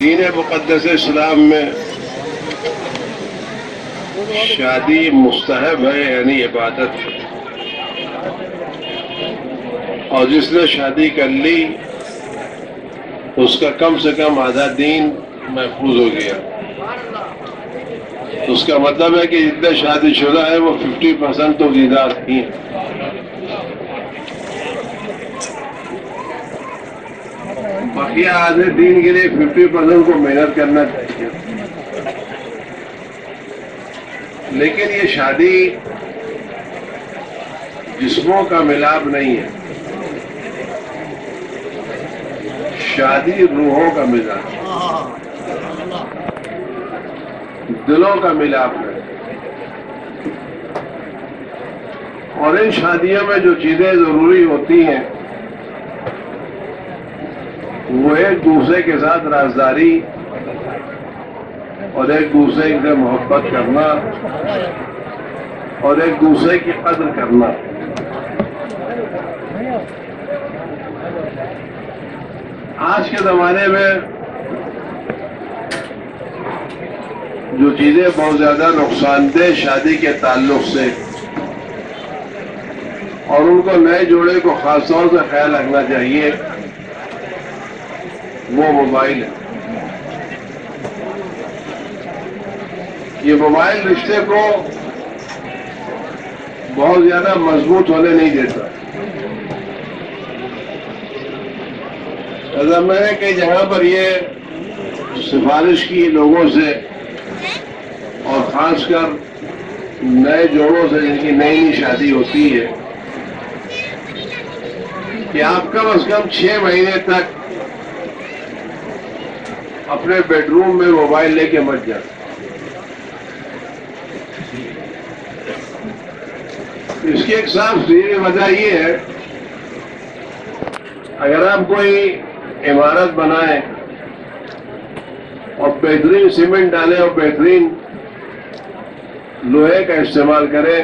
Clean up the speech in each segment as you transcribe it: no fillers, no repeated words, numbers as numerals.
دین مقدس اسلام میں شادی مستحب ہے یعنی عبادت ہے، اور جس نے شادی کر لی اس کا کم سے کم آدھا دین محفوظ ہو گیا۔ اس کا مطلب ہے کہ جتنے شادی شدہ ہے وہ 50% تو دیندار ہی ہیں۔ بقیہ آدھے دین کے لیے 50% کو محنت کرنا چاہیے، لیکن یہ شادی جسموں کا ملاپ نہیں ہے، شادی روحوں کا ملاپ، دلوں کا ملاپ ہے۔ اور ان شادیوں میں جو چیزیں ضروری ہوتی ہیں وہ ایک دوسرے کے ساتھ رازداری اور ایک دوسرے سے محبت کرنا اور ایک دوسرے کی قدر کرنا۔ آج کے زمانے میں جو چیزیں بہت زیادہ نقصان دہ شادی کے تعلق سے اور ان کو نئے جوڑے کو خاص طور سے خیال رکھنا چاہیے وہ موبائل ہے۔ یہ موبائل رشتے کو بہت زیادہ مضبوط ہونے نہیں دیتا۔ میں نے کئی جگہ پر یہ سفارش کی لوگوں سے اور خاص کر نئے جوڑوں سے جن کی نئی شادی ہوتی ہے کہ آپ کم از کم 6 مہینے تک اپنے بیڈ روم میں موبائل لے کے مت جائیں۔ اس کی ایک صاف سیدھی وجہ یہ ہے، اگر آپ کوئی عمارت بنائیں اور بہترین سیمنٹ ڈالیں اور بہترین لوہے کا استعمال کریں،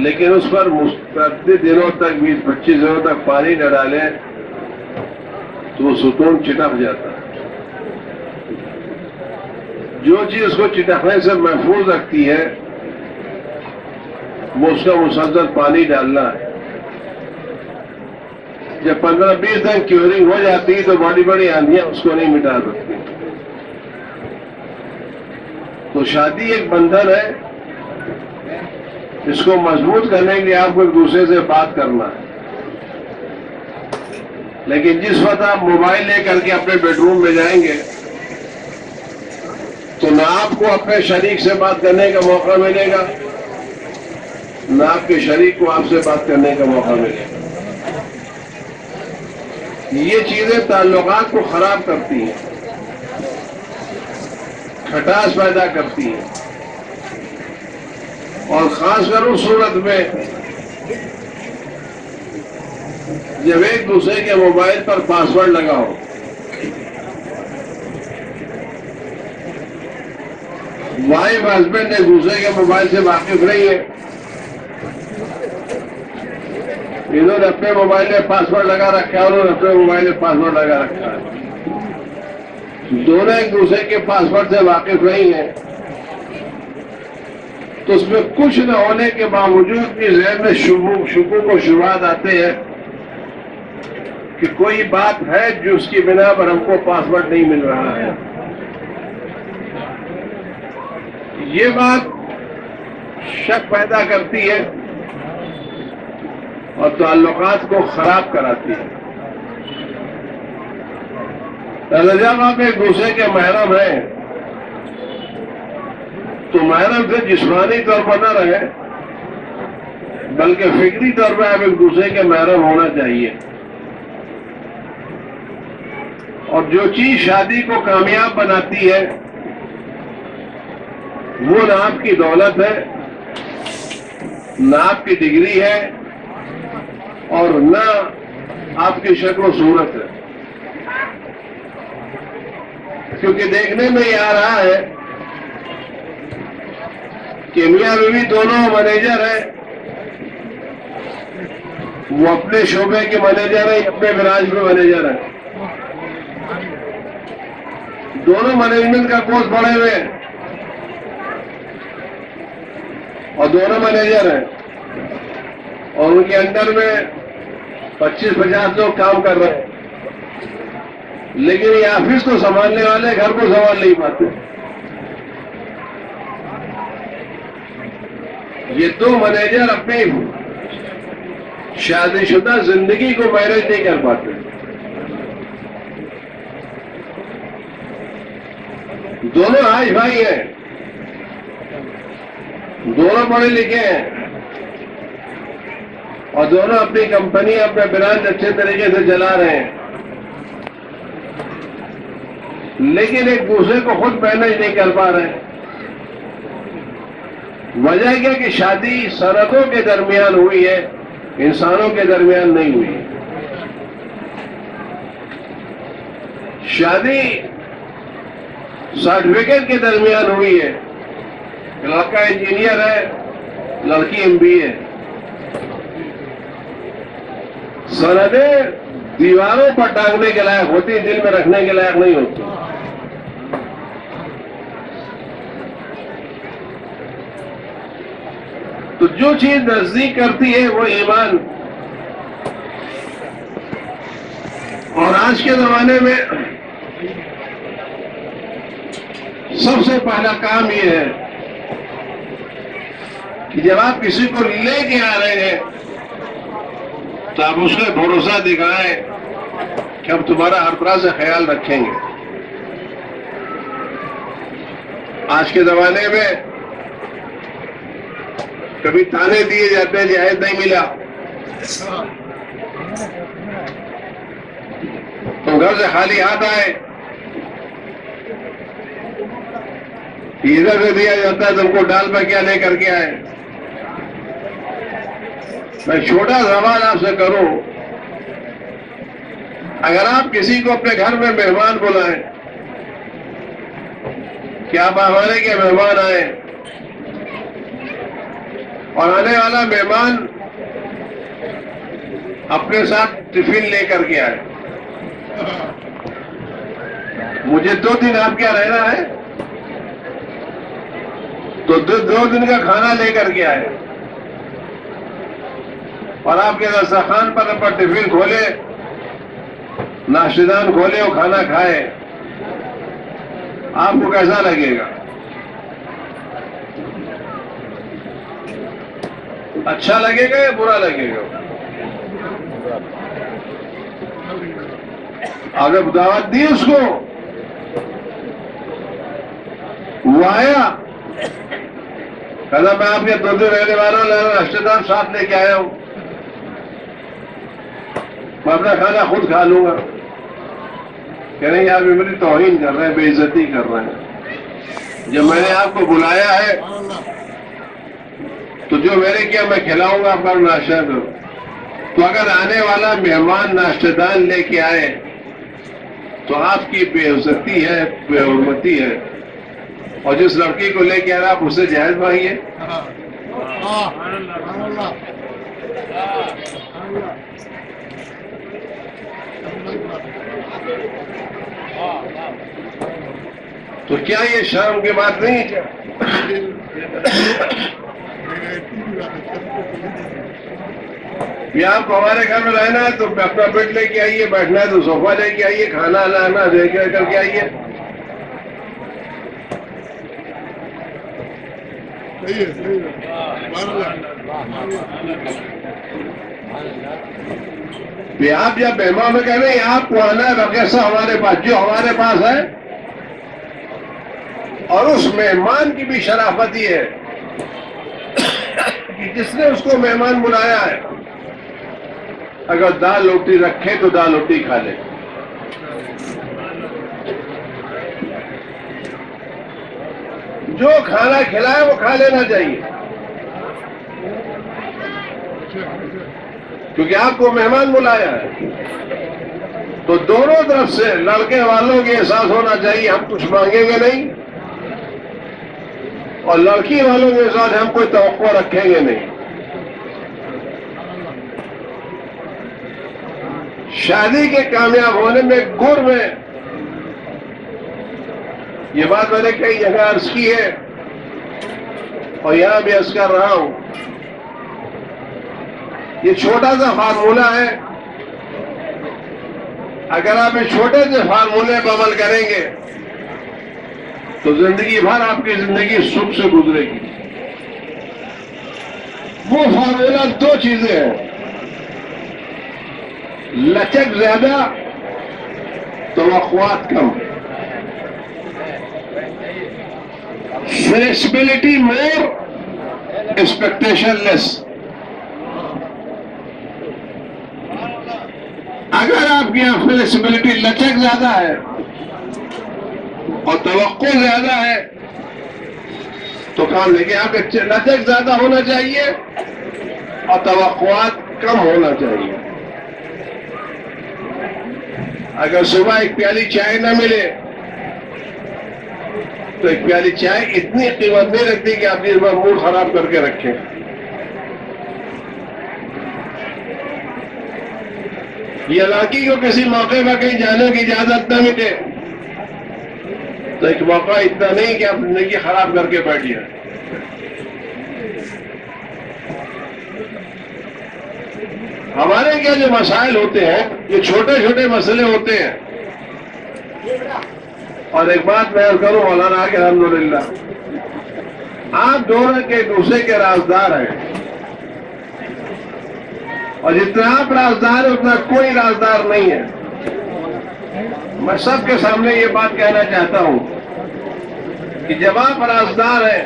لیکن اس پر متعدد دنوں تک 20-25 دنوں تک پانی نہ ڈالیں تو وہ ستون چٹک جاتا ہے۔ جو چیز اس کو چٹکنے سے محفوظ رکھتی ہے وہ اس کا مسلسل پانی ڈالنا ہے۔ جب 15-20 دن کیورنگ ہو جاتی ہے تو بڑی بڑی آندھیاں اس کو نہیں مٹا سکتی۔ تو شادی ایک بندھن ہے، اس کو مضبوط کرنے کے لیے آپ کو ایک دوسرے سے بات کرنا ہے، لیکن جس وقت آپ موبائل لے کر کے اپنے بیڈ روم میں جائیں گے تو نہ آپ کو اپنے شریک سے بات کرنے کا موقع ملے گا، نہ آپ کے شریک کو آپ سے بات کرنے کا موقع ملے گا۔ یہ چیزیں تعلقات کو خراب کرتی ہیں، کھٹاس پیدا کرتی ہیں، اور خاص کر اس صورت میں جب ایک دوسرے کے موبائل پر پاسورڈ لگا ہو۔ وائف ہسبینڈ ایک دوسرے کے موبائل سے واقف نہیں ہے، انہوں نے اپنے موبائل میں پاسورڈ لگا رکھا ہے، انہوں نے اپنے موبائل میں پاسورڈ لگا رکھا ہے، دونوں ایک دوسرے کے پاسورڈ سے واقف نہیں ہیں، تو اس میں کچھ نہ ہونے کے باوجود بھی ذہن میں شکوک و شبہات آتے ہیں کہ کوئی بات ہے جو اس کی بنا پر ہم کو پاسورڈ نہیں مل رہا ہے۔ یہ بات شک پیدا کرتی ہے اور تعلقات کو خراب کراتی ہے۔ جب آپ ایک دوسرے کے محرم ہیں تو محرم سے جسمانی طور پر نہ رہے بلکہ فکری طور پر آپ ایک دوسرے کے محرم ہونا چاہیے۔ اور جو چیز شادی کو کامیاب بناتی ہے وہ نہ آپ کی دولت ہے، نہ آپ کی ڈگری ہے، اور نہ آپ کی شکل و صورت ہے، کیونکہ دیکھنے میں یہ آ رہا ہے کہ میاں بیوی دونوں مینیجر ہیں، وہ اپنے شعبے کے مینیجر ہیں، اپنے برانچ میں مینیجر ہیں، دونوں مینجمنٹ کا کورس پڑھے ہوئے ہیں اور دونوں مینیجر ہیں اور ان کے انڈر میں 25-50 لوگ کام کر رہے ہیں، لیکن یہ آفس کو سنبھالنے والے گھر کو سنبھال نہیں پاتے. یہ دو مینیجر اپنی شادی شدہ زندگی کو مینیج نہیں کر پاتے. دونوں آج بھائی ہیں، دونوں پڑھے لکھے ہیں اور دونوں اپنی کمپنی اپنے برانچ اچھے طریقے سے چلا رہے ہیں، لیکن ایک دوسرے کو خود مینیج نہیں کر پا رہے ہیں. وجہ کیا کہ شادی سرحدوں کے درمیان ہوئی ہے، انسانوں کے درمیان نہیں ہوئی. شادی سرٹیفکیٹ کے درمیان ہوئی ہے، لڑکا انجینئر ہے، لڑکی MBA ہے. سندیں دیواروں پر ٹانگنے کے لائق ہوتی، دل میں رکھنے کے لائق نہیں ہوتی. تو جو چیز نزدیک کرتی ہے وہ ایمان. اور آج کے زمانے میں سب سے پہلا کام یہ ہے کہ جب آپ کسی کو لے کے آ رہے ہیں تو آپ اس کو بھروسہ دکھائیں کہ ہم تمہارا ہر طرح سے خیال رکھیں گے. آج کے زمانے میں کبھی تانے دیے جاتے ہیں جہیز نہیں ملا، تم گھر سے خالی ہاتھ آئے، ادھر سے دیا جاتا ہے تم کو ڈال پہ کیا لے کر کے آئے. میں چھوٹا سوال آپ سے کروں، اگر آپ کسی کو اپنے گھر میں مہمان بلائیں کہ آپ ہمارے کے مہمان آئے اور آنے والا مہمان اپنے ساتھ ٹفن لے کر کے آئے، مجھے 2 دن آپ کیا رہنا ہے تو 2 دن کا کھانا لے کر کے آئے اور آپ کے دسترخوان پر اپنا ٹفن کھولے، ناشتہ کھولے اور کھانا کھائے، آپ کو کیسا لگے گا؟ اچھا لگے گا یا برا لگے گا؟ اگر دعوت دی اس کو، وہ آیا، کہا میں آپ کے 2 دن رہنے والا ہوں، رشتے دار ساتھ لے کے آیا ہوں، میں اپنا کھانا خود کھا لوں گا. کہ نہیں آپ میری توہین کر رہے ہیں، بے عزتی کر رہے ہیں. جب میں نے آپ کو بلایا ہے تو جو میں نے کیا میں کھلاؤں گا، آپ کا ناشتہ کرو. تو اگر آنے والا مہمان ناشتہ دان لے کے آئے تو آپ کی بے عزتی ہے، بے حرمتی ہے. اور جس لڑکی کو لے کے آ رہا آپ اسے جہیز مانگیے. تو کیا یہ شرم کی بات نہیں ہے؟ یا آپ کو ہمارے گھر میں رہنا ہے تو اپنا بیڈ لے کے آئیے، بیٹھنا ہے تو صوفہ لے کے آئیے، کھانا لانا دے کر کے آئیے. آپ جب مہمان میں کہہ رہے ہیں آپ کو آنا ہے کیسا ہمارے پاس، جو ہمارے پاس ہے، اور اس مہمان کی بھی شرافت ہی ہے کہ جس نے اس کو مہمان بلایا ہے اگر دال روٹی رکھے تو دال روٹی کھا لے. جو کھانا کھلائے وہ کھا لینا چاہیے، کیونکہ آپ کو مہمان بلایا ہے. تو دونوں طرف سے لڑکے والوں کے احساس ہونا چاہیے ہم کچھ مانگیں گے نہیں، اور لڑکی والوں کے ساتھ ہم کوئی توقع رکھیں گے نہیں. شادی کے کامیاب ہونے میں گر میں یہ بات میں نے کئی جگہ عرض کی ہے اور یہاں بھی عرض کر رہا ہوں. یہ چھوٹا سا فارمولہ ہے. اگر آپ اس چھوٹے سے فارمولے پر عمل کریں گے تو زندگی بھر آپ کی زندگی سکھ سے گزرے گی. وہ فارمولہ دو چیزیں ہیں: لچک زیادہ، توقعات کم. فلیکسیبلٹی مور، ایکسپیکٹیشن لیس. اگر آپ کے یہاں فلیکسیبلٹی، لچک زیادہ ہے اور توقع زیادہ ہے تو کام لے کے آپ کے لچک زیادہ ہونا چاہیے اور توقعات کم ہونا چاہیے. اگر صبح ایک پیالی چائے نہ ملے تو ایک پیالی چائے اتنی قیمت نہیں رکھتی کہ آپ اس بار موڈ خراب کر کے رکھیں. یہ لڑکی کو کسی موقع پر کہیں جانے کی اجازت نہ ملے تو ایک موقع اتنا نہیں کہ آپ زندگی خراب کر کے بیٹھ جائیں. ہمارے کیا جو مسائل ہوتے ہیں یہ چھوٹے چھوٹے مسئلے ہوتے ہیں. اور ایک بات میں کروں مولانا کہ الحمدللہ آپ دونوں کے ایک دوسرے کے رازدار ہیں اور جتنا آپ رازدار ہیں اتنا کوئی رازدار نہیں ہے. میں سب کے سامنے یہ بات کہنا چاہتا ہوں کہ جب آپ رازدار ہیں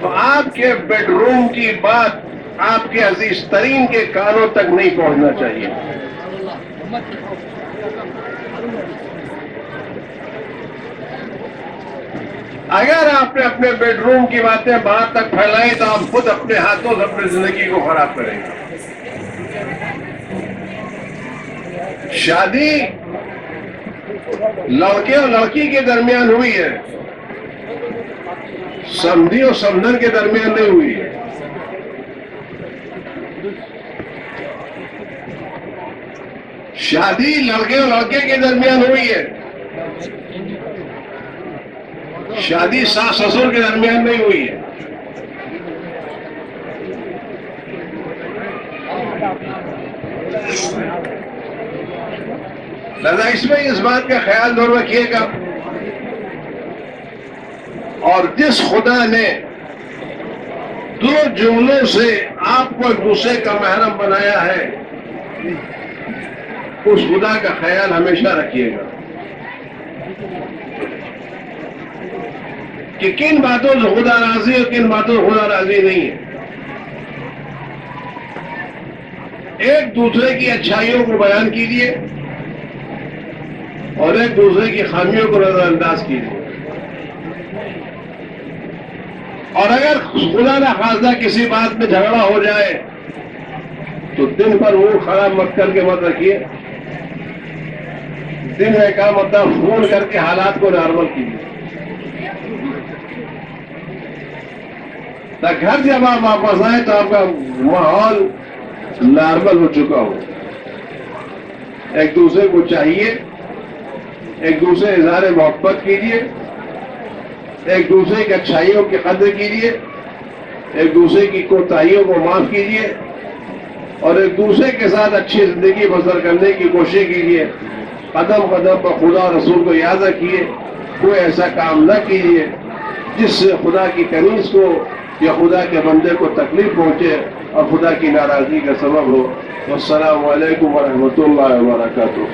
تو آپ کے بیڈ روم کی بات آپ کے عزیز ترین کے کانوں تک نہیں پہنچنا چاہیے. اگر آپ نے اپنے بیڈ روم کی باتیں باہر تک پھیلائی تو آپ خود اپنے ہاتھوں سے اپنی زندگی کو خراب کریں گے. شادی لڑکے اور لڑکی کے درمیان ہوئی ہے، سمدھی اور سمدھن کے درمیان نہیں ہوئی ہے. شادی لڑکے اور لڑکے کے درمیان ہوئی ہے، شادی ساس سسر کے درمیان نہیں ہوئی ہے. لہذا اس میں اس بات کا خیال ضرور رکھیے گا. اور جس خدا نے دو جملوں سے آپ کو ایک دوسرے کا محرم بنایا ہے اس خدا کا خیال ہمیشہ رکھیے گا کہ کن باتوں سے خدا راضی اور کن باتوں سے خدا راضی نہیں ہے. ایک دوسرے کی اچھائیوں کو بیان کیجیے اور ایک دوسرے کی خامیوں کو نظر انداز کیجیے. اور اگر خدا نہ خواستہ کسی بات میں جھگڑا ہو جائے تو دن بھر وہ خراب مت کر کے مت رکھیے. دن میں کا مطلب فون کر کے حالات کو نارمل کیجیے. گھر جب آپ واپس آئے تو آپ کا ماحول نارمل ہو چکا ہو. ایک دوسرے کو چاہیے ایک دوسرے اظہار محبت کیجیے، ایک دوسرے کی اچھائیوں کی قدر کیجیے، ایک دوسرے کی کوتاہیوں کو معاف کیجیے اور ایک دوسرے کے ساتھ اچھی زندگی بسر کرنے کی کوشش کیجیے. قدم قدم پر خدا اور رسول کو یاد رکھیے. کوئی ایسا کام نہ کیجیے جس سے خدا کی کنیز کو یا خدا کے بندے کو تکلیف پہنچے اور خدا کی ناراضگی کا سبب ہو. والسلام علیکم ورحمۃ اللہ وبرکاتہ.